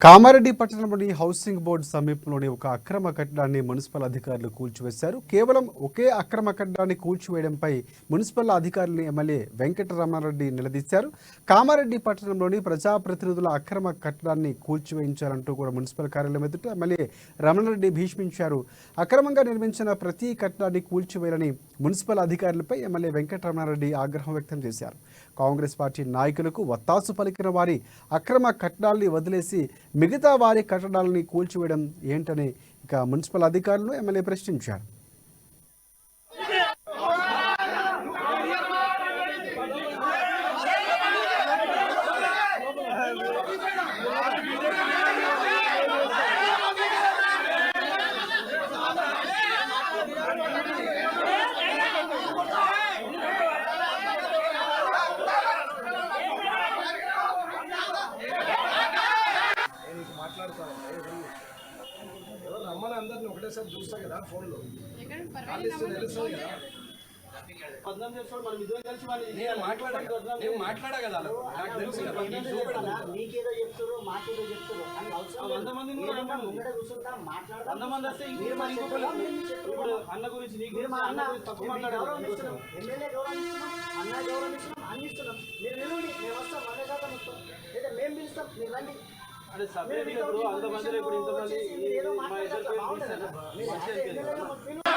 కామారెడ్డి పట్టణంలోని housing board సమీపంలోని ఒక అక్రమ కట్టడాన్ని మున్సిపల్ అధికారులు కూల్చివేశారు. కేవలం ఒకే అక్రమ కట్టడాన్ని కూల్చివేయడంపై మున్సిపల్ అధికారులను ఎమ్మెల్యే వెంకటరమణారెడ్డి నిలదీశారు. కామారెడ్డి పట్టణంలోని ప్రజాప్రతినిధుల అక్రమ కట్టడాన్ని కూల్చివేయించారంటూ కూడా మున్సిపల్ కార్యాలయం ఎదుట ఎమ్మెల్యే రమణారెడ్డి భీష్మించారు. అక్రమంగా నిర్మించిన ప్రతి కట్టడాన్ని కూల్చివేయాలని మున్సిపల్ అధికారులపై ఎమ్మెల్యే వెంకటరమణారెడ్డి ఆగ్రహం వ్యక్తం చేశారు. కాంగ్రెస్ పార్టీ నాయకులకు వత్తాసు పలికిన వారి అక్రమ కట్టడాల్ని వదిలేసి మిగతా వారి కట్టడాలని కూల్చివేయడం ఏంటని ఇక మున్సిపల్ అధికారులను ఎమ్మెల్యే ప్రశ్నించారు. రమ్మని అందరిని ఒకటేసారి చూస్తా కదా ఫోన్లో తెలుస్తుంది కదా. మాట్లాడా కదా నాకు తెలుసు కదా. మీకేదో చెప్తారు మాకేదో చెప్తారు అన్న గురించి ఎమ్మెల్యే గౌరవిస్తున్నాం, అన్న గౌరవిస్తున్నాం, అన్ని ఇస్తున్నాం. మీరు నిలువుని మేము వస్తాం, 100% వస్తాం. లేదా మేము పిలుస్తాం, మీరు రండి. అంతమంది ఏదో మాట్లాడాలి బాగుంటుంది కదా.